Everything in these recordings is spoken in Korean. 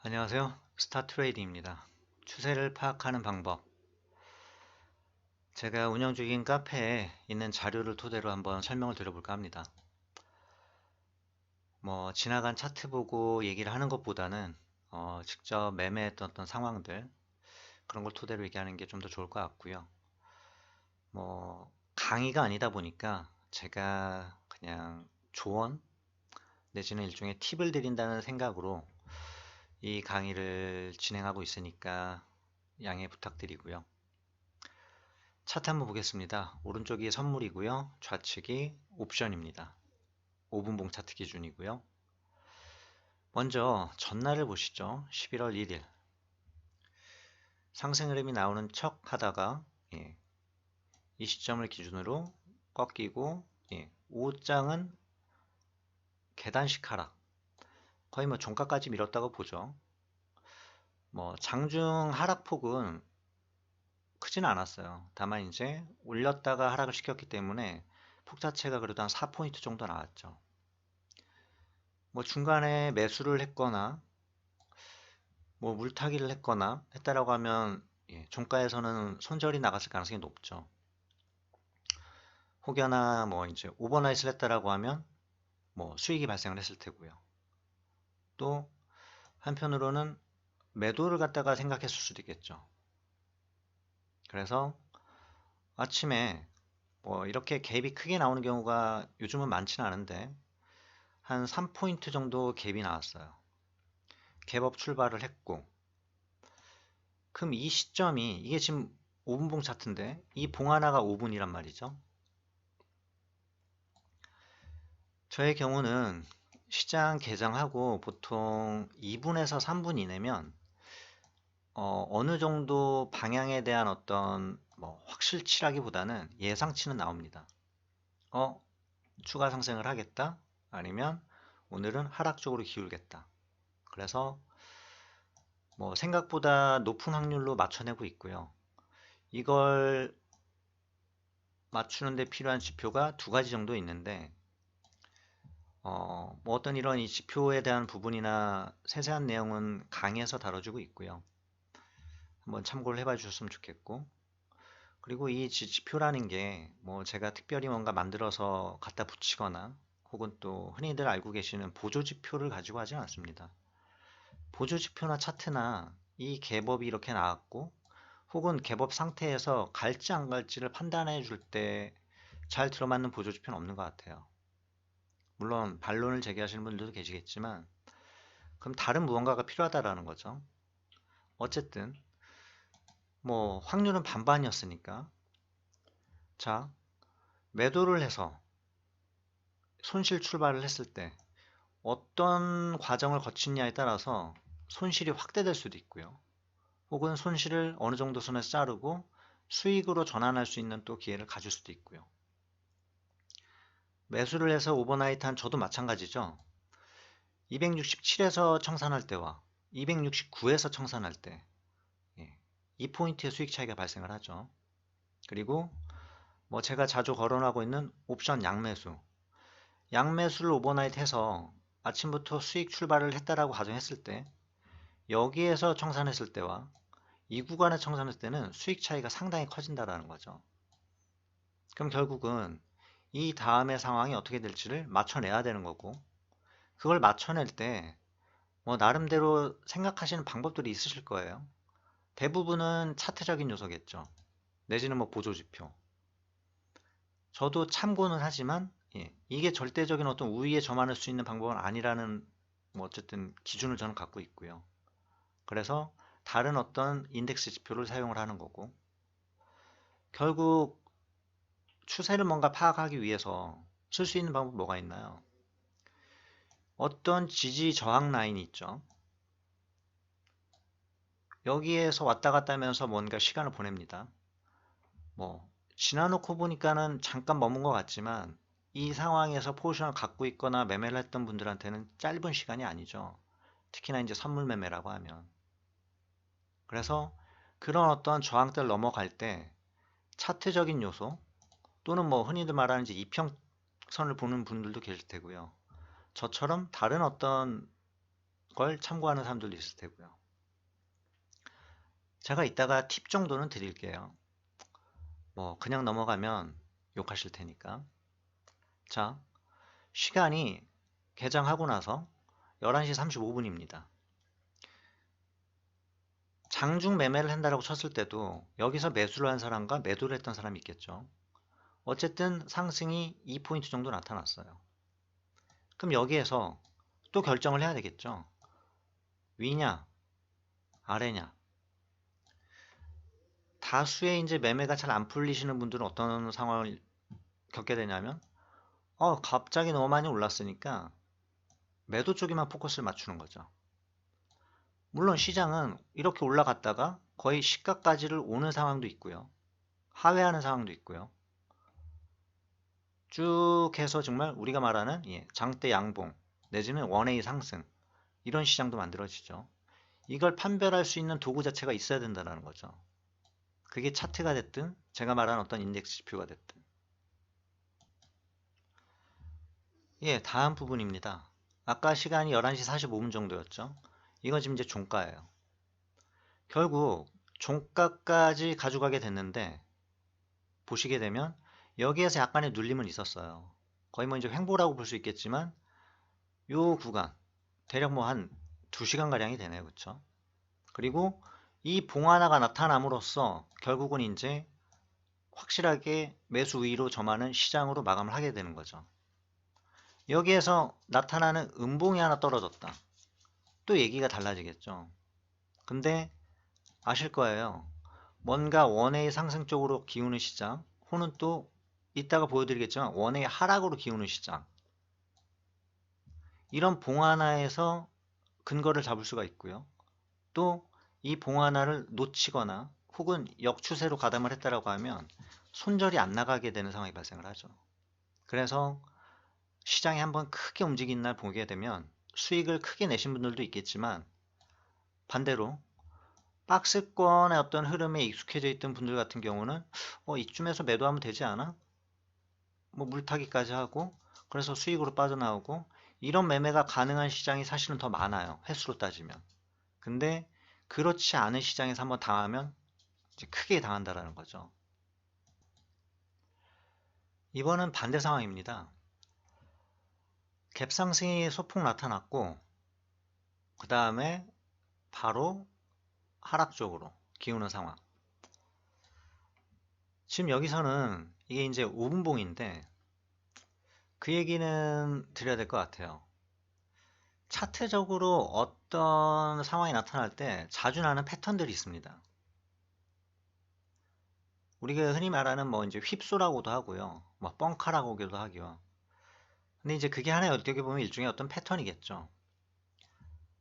안녕하세요. 스타트레이딩입니다. 추세를 파악하는 방법. 제가 운영 중인 카페에 있는 자료를 토대로 한번 설명을 드려볼까 합니다. 지나간 차트 보고 얘기를 하는 것보다는 직접 매매했던 어떤 상황들, 그런 걸 토대로 얘기하는 게 좀 더 좋을 것 같고요. 강의가 아니다 보니까 제가 그냥 조언 내지는 일종의 팁을 드린다는 생각으로 이 강의를 진행하고 있으니까 양해 부탁드리고요. 차트 한번 보겠습니다. 오른쪽이 선물이고요. 좌측이 옵션입니다. 5분봉 차트 기준이고요. 먼저 전날을 보시죠. 11월 1일 상승 흐름이 나오는 척 하다가 이 시점을 기준으로 꺾이고 5장은 계단식 하락, 거의 종가까지 밀었다고 보죠. 장중 하락폭은 크진 않았어요. 다만 이제 올렸다가 하락을 시켰기 때문에 폭 자체가 그래도 한 4포인트 정도 나왔죠. 중간에 매수를 했거나 물타기를 했거나 했다라고 하면 종가에서는 손절이 나갔을 가능성이 높죠. 혹여나 이제 오버나잇을 했다라고 하면 수익이 발생을 했을 테고요. 또 한편으로는 매도를 갖다가 생각했을 수도 있겠죠. 그래서 아침에 이렇게 갭이 크게 나오는 경우가 요즘은 많지는 않은데 한 3포인트 정도 갭이 나왔어요. 갭업 출발을 했고, 그럼 이 시점이 이게 지금 5분봉 차트인데 이 봉 하나가 5분이란 말이죠. 저의 경우는 시장 개장하고 보통 2분에서 3분 이내면 어느 정도 방향에 대한 어떤 확실치라기보다는 예상치는 나옵니다. 추가 상승을 하겠다, 아니면 오늘은 하락 쪽으로 기울겠다. 그래서 생각보다 높은 확률로 맞춰내고 있고요. 이걸 맞추는 데 필요한 지표가 두 가지 정도 있는데 어떤 이런 이 지표에 대한 부분이나 세세한 내용은 강의에서 다뤄주고 있고요. 한번 참고를 해봐 주셨으면 좋겠고, 그리고 이 지표라는 게 제가 특별히 뭔가 만들어서 갖다 붙이거나 혹은 또 흔히들 알고 계시는 보조지표를 가지고 하지 않습니다. 보조지표나 차트나 이 갭업이 이렇게 나왔고 혹은 갭업 상태에서 갈지 안 갈지를 판단해 줄 때 잘 들어맞는 보조지표는 없는 것 같아요. 물론 반론을 제기하시는 분들도 계시겠지만 그럼 다른 무언가가 필요하다라는 거죠. 어쨌든 확률은 반반이었으니까, 자, 매도를 해서 손실 출발을 했을 때 어떤 과정을 거치냐에 따라서 손실이 확대될 수도 있고요. 혹은 손실을 어느 정도 선에서 자르고 수익으로 전환할 수 있는 또 기회를 가질 수도 있고요. 매수를 해서 오버나이트 한 저도 마찬가지죠. 267에서 청산할 때와 269에서 청산할 때 2포인트의 수익 차이가 발생을 하죠. 그리고 제가 자주 거론하고 있는 옵션 양매수. 양매수를 오버나이트 해서 아침부터 수익 출발을 했다라고 가정했을 때 여기에서 청산했을 때와 이 구간에 청산했을 때는 수익 차이가 상당히 커진다라는 거죠. 그럼 결국은 이 다음의 상황이 어떻게 될지를 맞춰내야 되는 거고, 그걸 맞춰낼 때 나름대로 생각하시는 방법들이 있으실 거예요. 대부분은 차트적인 요소겠죠. 내지는 보조지표. 저도 참고는 하지만 이게 절대적인 어떤 우위에 점할 수 있는 방법은 아니라는 어쨌든 기준을 저는 갖고 있고요. 그래서 다른 어떤 인덱스 지표를 사용을 하는 거고, 결국 추세를 뭔가 파악하기 위해서 쓸 수 있는 방법 뭐가 있나요? 어떤 지지 저항 라인이 있죠. 여기에서 왔다 갔다 하면서 뭔가 시간을 보냅니다. 지나놓고 보니까는 잠깐 머문 것 같지만 이 상황에서 포지션을 갖고 있거나 매매를 했던 분들한테는 짧은 시간이 아니죠. 특히나 이제 선물 매매라고 하면. 그래서 그런 어떤 저항대를 넘어갈 때 차트적인 요소 또는 흔히들 말하는 이제 이평선을 보는 분들도 계실 테고요. 저처럼 다른 어떤 걸 참고하는 사람들도 있을 테고요. 제가 이따가 팁 정도는 드릴게요. 뭐 그냥 넘어가면 욕하실 테니까. 자, 시간이 개장하고 나서 11시 35분입니다. 장중 매매를 한다라고 쳤을 때도 여기서 매수를 한 사람과 매도를 했던 사람이 있겠죠. 어쨌든 상승이 2포인트 정도 나타났어요. 그럼 여기에서 또 결정을 해야 되겠죠. 위냐, 아래냐. 다수의 이제 매매가 잘 안 풀리시는 분들은 어떤 상황을 겪게 되냐면, 갑자기 너무 많이 올랐으니까 매도 쪽에만 포커스를 맞추는 거죠. 물론 시장은 이렇게 올라갔다가 거의 시가까지를 오는 상황도 있고요. 하회하는 상황도 있고요. 쭉 해서 정말 우리가 말하는 장대 양봉 내지는 원웨이 상승, 이런 시장도 만들어지죠. 이걸 판별할 수 있는 도구 자체가 있어야 된다는 거죠. 그게 차트가 됐든 제가 말한 어떤 인덱스 지표가 됐든. 다음 부분입니다. 아까 시간이 11시 45분 정도였죠. 이건 지금 이제 종가예요. 결국 종가까지 가져가게 됐는데 보시게 되면 여기에서 약간의 눌림은 있었어요. 거의 뭐 이제 횡보라고 볼 수 있겠지만 요 구간 대략 뭐 한 2시간 가량이 되네요. 그쵸? 그리고 이 봉하나가 나타남으로써 결국은 이제 확실하게 매수 우위로 점하는 시장으로 마감을 하게 되는 거죠. 여기에서 나타나는 음봉이 하나 떨어졌다. 또 얘기가 달라지겠죠. 근데 아실 거예요. 뭔가 원웨이 상승 쪽으로 기우는 시장, 혹은 또 이따가 보여드리겠지만 원웨이 하락으로 기우는 시장. 이런 봉하나에서 근거를 잡을 수가 있고요. 또 이 봉하나를 놓치거나 혹은 역추세로 가담을 했다라고 하면 손절이 안 나가게 되는 상황이 발생을 하죠. 그래서 시장이 한번 크게 움직이는 날 보게 되면 수익을 크게 내신 분들도 있겠지만 반대로 박스권의 어떤 흐름에 익숙해져 있던 분들 같은 경우는 이쯤에서 매도하면 되지 않아? 뭐 물타기까지 하고 그래서 수익으로 빠져나오고 이런 매매가 가능한 시장이 사실은 더 많아요. 횟수로 따지면. 근데 그렇지 않은 시장에서 한번 당하면 이제 크게 당한다라는 거죠. 이번은 반대 상황입니다. 갭상승이 소폭 나타났고 그 다음에 바로 하락 쪽으로 기우는 상황. 지금 여기서는 이게 이제 5분봉인데 그 얘기는 드려야 될 것 같아요. 차트적으로 어떤 상황이 나타날 때 자주 나는 패턴들이 있습니다. 우리가 흔히 말하는 뭐 이제 휩소라고도 하고요. 뭐 뻥카라고도 하고요. 근데 이제 그게 하나의 어떻게 보면 일종의 어떤 패턴이겠죠.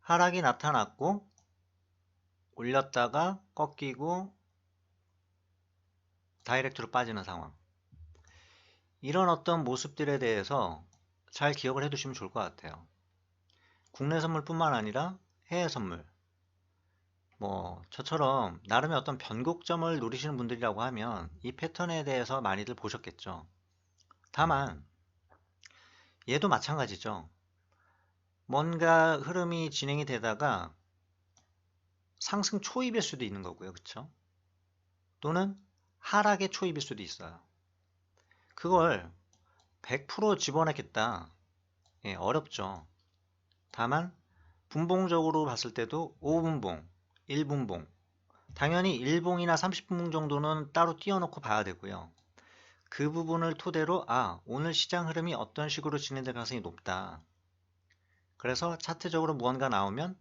하락이 나타났고 올렸다가 꺾이고 다이렉트로 빠지는 상황. 이런 어떤 모습들에 대해서 잘 기억을 해 두시면 좋을 것 같아요. 국내 선물뿐만 아니라 해외 선물. 뭐 저처럼 나름의 어떤 변곡점을 노리시는 분들이라고 하면 이 패턴에 대해서 많이들 보셨겠죠. 다만 얘도 마찬가지죠. 뭔가 흐름이 진행이 되다가 상승 초입일 수도 있는 거고요. 그쵸? 또는 하락의 초입일 수도 있어요. 그걸 100% 집어넣겠다. 어렵죠. 다만 분봉적으로 봤을 때도 5분봉, 1분봉, 당연히 1봉이나 30분봉 정도는 따로 띄워놓고 봐야 되고요. 그 부분을 토대로 오늘 시장 흐름이 어떤 식으로 진행될 가능성이 높다. 그래서 차트적으로 무언가 나오면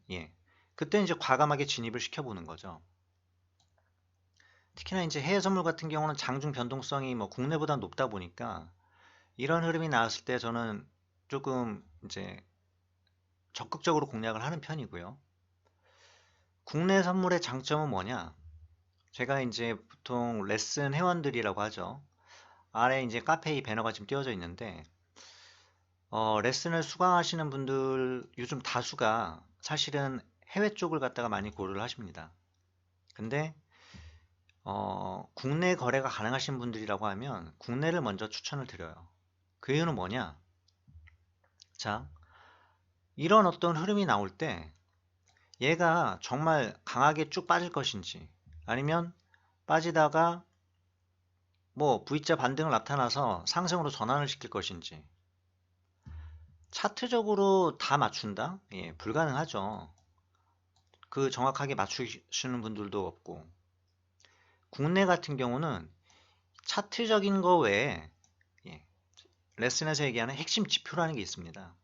그때 이제 과감하게 진입을 시켜보는 거죠. 특히나 이제 해외 선물 같은 경우는 장중 변동성이 뭐 국내보다 높다 보니까 이런 흐름이 나왔을 때 저는 조금 이제 적극적으로 공략을 하는 편이고요. 국내 선물의 장점은 뭐냐? 제가 이제 보통 레슨 회원들이라고 하죠. 아래 이제 카페 이 배너가 지금 띄워져 있는데 레슨을 수강하시는 분들 요즘 다수가 사실은 해외 쪽을 갖다가 많이 고려를 하십니다. 근데 국내 거래가 가능하신 분들이라고 하면 국내를 먼저 추천을 드려요. 그 이유는 뭐냐? 자, 이런 어떤 흐름이 나올 때 얘가 정말 강하게 쭉 빠질 것인지 아니면 빠지다가 뭐 V자 반등을 나타나서 상승으로 전환을 시킬 것인지 차트적으로 다 맞춘다? 예, 불가능하죠. 그 정확하게 맞추시는 분들도 없고 국내 같은 경우는 차트적인 거 외에 예, 레슨에서 얘기하는 핵심 지표라는 게 있습니다.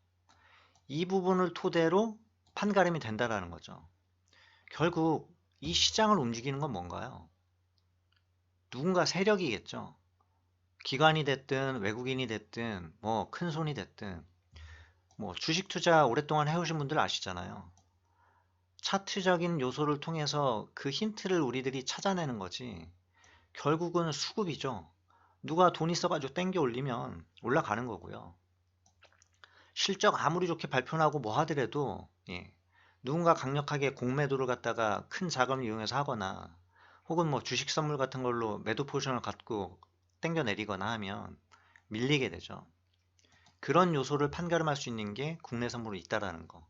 이 부분을 토대로 판가름이 된다라는 거죠. 결국 이 시장을 움직이는 건 뭔가요? 누군가 세력이겠죠. 기관이 됐든 외국인이 됐든 뭐 큰손이 됐든 뭐 주식 투자 오랫동안 해오신 분들 아시잖아요. 차트적인 요소를 통해서 그 힌트를 우리들이 찾아내는 거지. 결국은 수급이죠. 누가 돈 있어가지고 땡겨 올리면 올라가는 거고요. 실적 아무리 좋게 발표하고 뭐 하더라도 예, 누군가 강력하게 공매도를 갖다가 큰 자금을 이용해서 하거나 혹은 뭐 주식 선물 같은 걸로 매도 포지션을 갖고 땡겨 내리거나 하면 밀리게 되죠. 그런 요소를 판가름할 수 있는 게 국내 선물이 있다라는 거.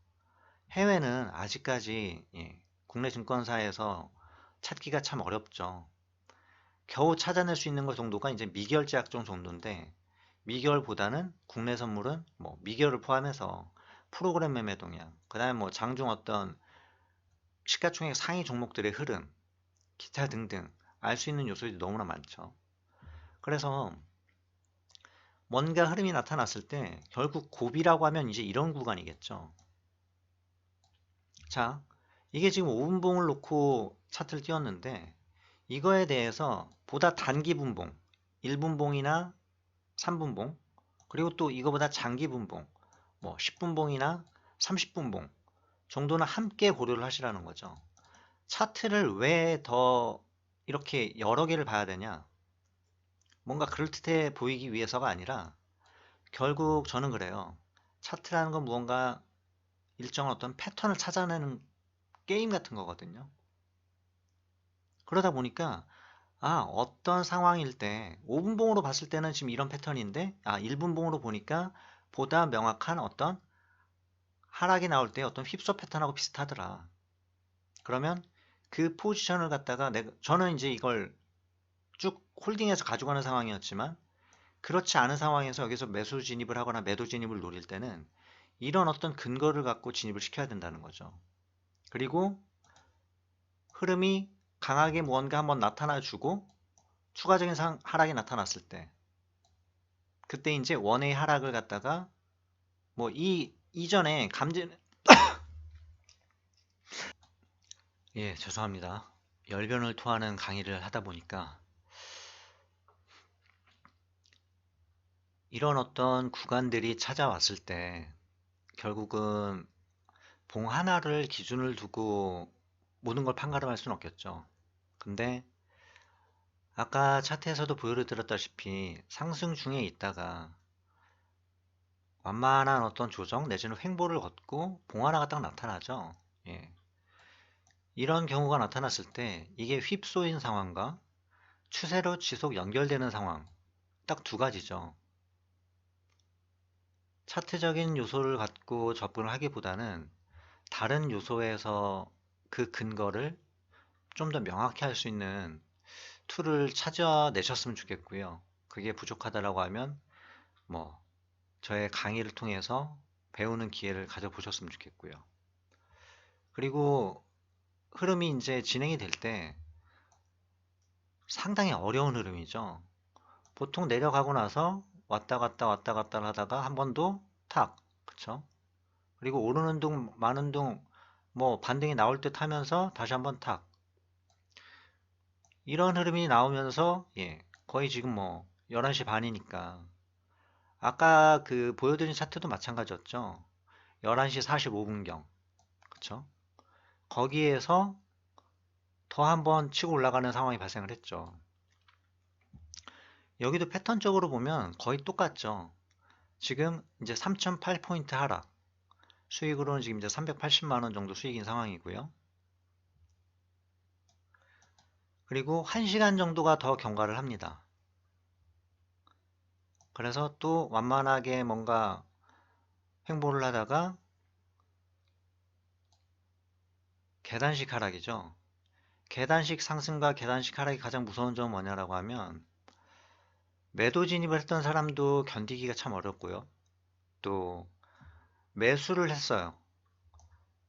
해외는 아직까지 예, 국내 증권사에서 찾기가 참 어렵죠. 겨우 찾아낼 수 있는 것 정도가 이제 미결제약종 정도인데 미결보다는 국내 선물은 뭐 미결을 포함해서 프로그램 매매 동향, 그 다음에 뭐 장중 어떤 시가총액 상위 종목들의 흐름, 기타 등등 알 수 있는 요소들이 너무나 많죠. 그래서 뭔가 흐름이 나타났을 때 결국 고비라고 하면 이제 이런 구간이겠죠. 자, 이게 지금 5분봉을 놓고 차트를 띄웠는데 이거에 대해서 보다 단기 분봉, 1분봉이나 3분봉, 그리고 또 이거보다 장기 분봉, 뭐 10분봉이나 30분봉 정도는 함께 고려를 하시라는 거죠. 차트를 왜 더 이렇게 여러 개를 봐야 되냐? 뭔가 그럴듯해 보이기 위해서가 아니라 결국 저는 그래요. 차트라는 건 무언가 일정한 어떤 패턴을 찾아내는 게임 같은 거거든요. 그러다 보니까 어떤 상황일 때 5분봉으로 봤을 때는 지금 이런 패턴인데 1분봉으로 보니까 보다 명확한 어떤 하락이 나올 때 어떤 휩쓸 패턴하고 비슷하더라. 그러면 그 포지션을 갖다가 저는 이제 이걸 쭉 홀딩해서 가져가는 상황이었지만 그렇지 않은 상황에서 여기서 매수 진입을 하거나 매도 진입을 노릴 때는 이런 어떤 근거를 갖고 진입을 시켜야 된다는 거죠. 그리고 흐름이 강하게 무언가 한번 나타나주고 추가적인 하락이 나타났을 때 그때 이제 원의 하락을 갖다가 뭐 이전에 예, 죄송합니다. 열변을 토하는 강의를 하다 보니까 이런 어떤 구간들이 찾아왔을 때 결국은 봉 하나를 기준을 두고 모든 걸 판가름할 수는 없겠죠. 근데 아까 차트에서도 보여드렸다시피 상승 중에 있다가 완만한 어떤 조정 내지는 횡보를 걷고 봉 하나가 딱 나타나죠. 예. 이런 경우가 나타났을 때 이게 휩쏘인 상황과 추세로 지속 연결되는 상황 딱 두 가지죠. 차트적인 요소를 갖고 접근을 하기보다는 다른 요소에서 그 근거를 좀 더 명확히 할 수 있는 툴을 찾아내셨으면 좋겠고요. 그게 부족하다라고 하면 뭐 저의 강의를 통해서 배우는 기회를 가져보셨으면 좋겠고요. 그리고 흐름이 이제 진행이 될 때 상당히 어려운 흐름이죠. 보통 내려가고 나서 왔다 갔다 왔다 갔다 하다가 한 번 더 탁, 그쵸? 그리고 오르는 둥 마는 둥 뭐 반등이 나올 듯 하면서 다시 한번 탁, 이런 흐름이 나오면서 예, 거의 지금 뭐 11시 반이니까 아까 그 보여드린 차트도 마찬가지였죠. 11시 45분경, 그쵸? 거기에서 더 한번 치고 올라가는 상황이 발생을 했죠. 여기도 패턴적으로 보면 거의 똑같죠. 지금 이제 3.8포인트 하락, 수익으로는 지금 이제 380만원 정도 수익인 상황이고요. 그리고 1시간 정도가 더 경과를 합니다. 그래서 또 완만하게 뭔가 횡보를 하다가 계단식 하락이죠. 계단식 상승과 계단식 하락이 가장 무서운 점은 뭐냐라고 하면 매도 진입을 했던 사람도 견디기가 참 어렵고요. 또 매수를 했어요.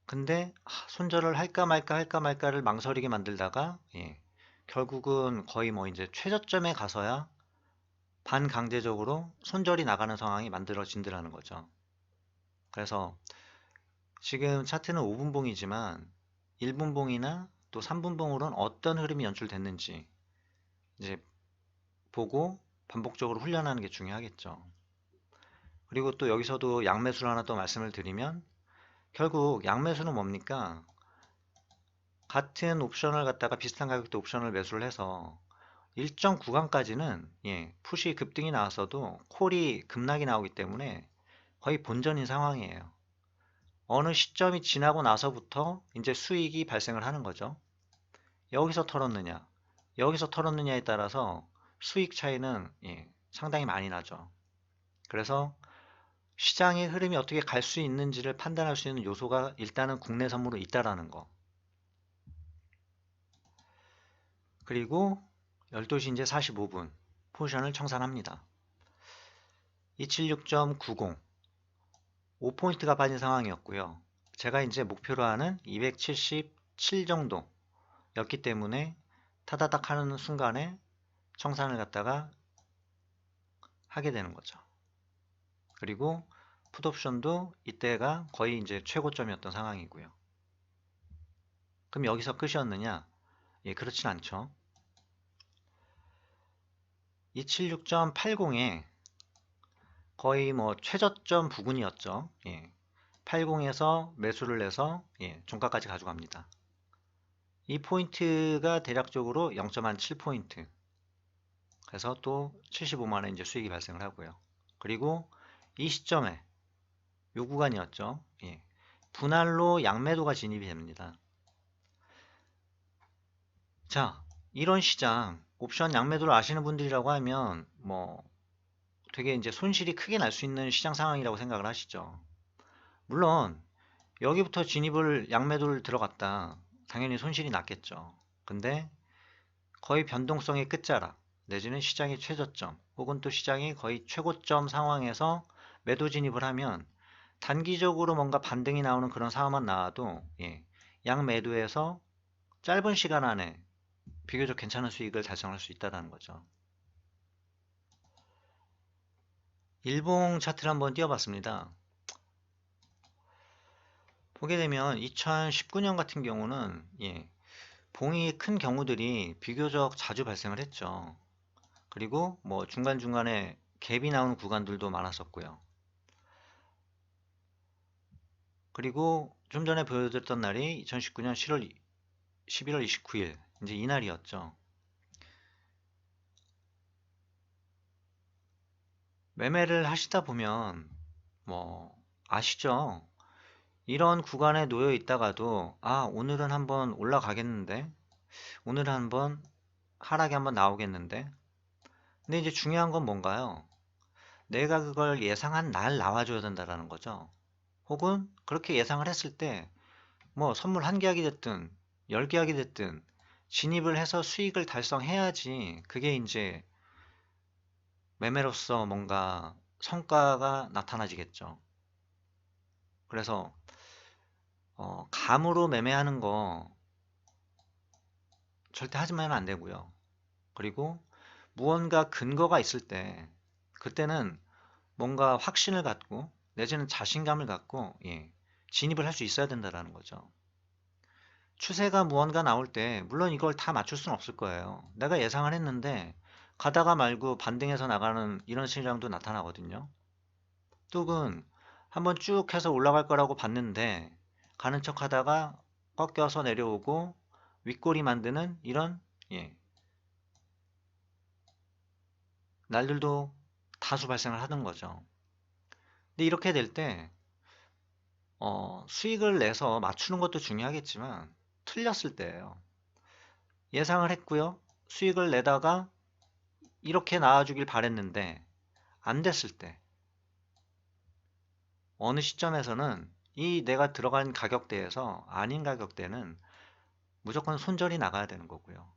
근데 손절을 할까 말까를 망설이게 만들다가 결국은 거의 뭐 이제 최저점에 가서야 반강제적으로 손절이 나가는 상황이 만들어진다는 거죠. 그래서 지금 차트는 5분봉이지만 1분봉이나 또 3분봉으로는 어떤 흐름이 연출됐는지 이제 보고 반복적으로 훈련하는 게 중요하겠죠. 그리고 또 여기서도 양매수를 하나 또 말씀을 드리면 결국 양매수는 뭡니까? 같은 옵션을 갖다가 비슷한 가격대 옵션을 매수를 해서 일정 구간까지는 푸시 급등이 나왔어도 콜이 급락이 나오기 때문에 거의 본전인 상황이에요. 어느 시점이 지나고 나서부터 이제 수익이 발생을 하는 거죠. 여기서 털었느냐, 여기서 털었느냐에 따라서 수익 차이는 상당히 많이 나죠. 그래서 시장의 흐름이 어떻게 갈 수 있는지를 판단할 수 있는 요소가 일단은 국내 선물로 있다라는 거. 그리고 12시 이제 45분 포지션을 청산합니다. 276.90 5포인트가 빠진 상황이었고요. 제가 이제 목표로 하는 277 정도였기 때문에 타다닥 하는 순간에 청산을 갖다가 하게 되는 거죠. 그리고 풋옵션도 이때가 거의 이제 최고점이었던 상황이고요. 그럼 여기서 끝이었느냐? 그렇진 않죠. 276.80에 거의 뭐 최저점 부근이었죠. 80에서 매수를 해서 종가까지 가져갑니다. 이 포인트가 대략적으로 0.7포인트. 그래서 또 75만원 이제 수익이 발생을 하고요. 그리고 이 시점에 요 구간이었죠. 분할로 양매도가 진입이 됩니다. 자, 이런 시장 옵션 양매도를 아시는 분들이라고 하면 뭐 되게 이제 손실이 크게 날 수 있는 시장 상황이라고 생각을 하시죠. 물론 여기부터 진입을 양매도를 들어갔다. 당연히 손실이 났겠죠. 근데 거의 변동성의 끝자락 내지는 시장의 최저점 혹은 또 시장이 거의 최고점 상황에서 매도 진입을 하면 단기적으로 뭔가 반등이 나오는 그런 상황만 나와도 양매도에서 짧은 시간 안에 비교적 괜찮은 수익을 달성할 수 있다는 거죠. 일봉 차트를 한번 띄워봤습니다. 보게 되면 2019년 같은 경우는 봉이 큰 경우들이 비교적 자주 발생을 했죠. 그리고 뭐 중간중간에 갭이 나오는 구간들도 많았었고요. 그리고 좀 전에 보여드렸던 날이 2019년 11월 29일 이제 이날이었죠. 매매를 하시다 보면 뭐 아시죠? 이런 구간에 놓여 있다가도 오늘은 한번 올라가겠는데 오늘은 한번 하락이 한번 나오겠는데 근데 이제 중요한 건 뭔가요? 내가 그걸 예상한 날 나와줘야 된다라는 거죠. 혹은 그렇게 예상을 했을 때 뭐 선물 한 계약이 됐든 10계약이 됐든 진입을 해서 수익을 달성해야지 그게 이제 매매로서 뭔가 성과가 나타나지겠죠. 그래서 감으로 매매하는 거 절대 하지만 안 되고요. 그리고 무언가 근거가 있을 때 그때는 뭔가 확신을 갖고 내지는 자신감을 갖고 진입을 할 수 있어야 된다는 거죠. 추세가 무언가 나올 때 물론 이걸 다 맞출 수는 없을 거예요. 내가 예상을 했는데 가다가 말고 반등해서 나가는 이런 시장도 나타나거든요. 뚝은 한번 쭉 해서 올라갈 거라고 봤는데 가는 척 하다가 꺾여서 내려오고 윗골이 만드는 이런 날들도 다수 발생을 하는 거죠. 근데 이렇게 될 때 수익을 내서 맞추는 것도 중요하겠지만 틀렸을 때예요. 예상을 했고요. 수익을 내다가 이렇게 나와주길 바랬는데 안 됐을 때 어느 시점에서는 이 내가 들어간 가격대에서 아닌 가격대는 무조건 손절이 나가야 되는 거고요.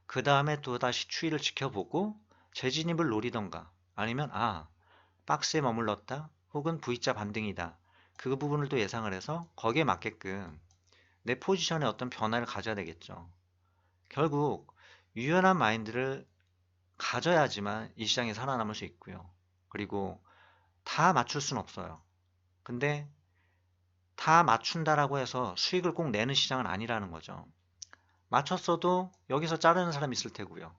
그 다음에 또다시 추이를 지켜보고 재진입을 노리던가 아니면 박스에 머물렀다 혹은 V자 반등이다. 그 부분을 또 예상을 해서 거기에 맞게끔 내 포지션에 어떤 변화를 가져야 되겠죠. 결국 유연한 마인드를 가져야지만 이 시장에 살아남을 수 있고요. 그리고 다 맞출 순 없어요. 근데 다 맞춘다라고 해서 수익을 꼭 내는 시장은 아니라는 거죠. 맞췄어도 여기서 자르는 사람이 있을 테고요.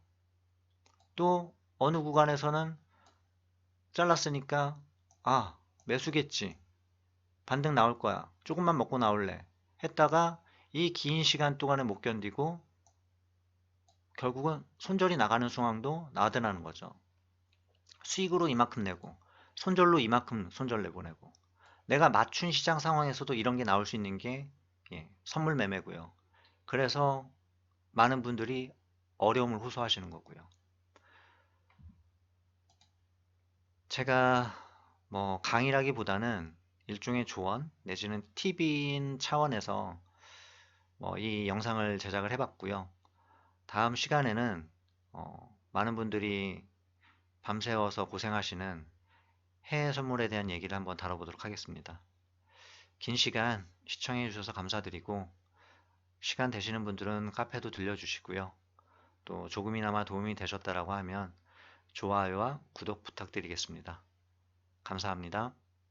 또 어느 구간에서는 잘랐으니까 매수겠지. 반등 나올 거야. 조금만 먹고 나올래. 했다가 이 긴 시간 동안에 못 견디고 결국은 손절이 나가는 상황도 나타나는 거죠. 수익으로 이만큼 내고 손절로 이만큼 손절 내보내고 내가 맞춘 시장 상황에서도 이런 게 나올 수 있는 게 선물 매매고요. 그래서 많은 분들이 어려움을 호소하시는 거고요. 제가 뭐 강의라기보다는 일종의 조언 내지는 팁인 차원에서 이 영상을 제작을 해봤고요. 다음 시간에는 많은 분들이 밤새워서 고생하시는 해외 선물에 대한 얘기를 한번 다뤄보도록 하겠습니다. 긴 시간 시청해 주셔서 감사드리고 시간 되시는 분들은 카페도 들려주시고요. 또 조금이나마 도움이 되셨다라고 하면 좋아요와 구독 부탁드리겠습니다. 감사합니다.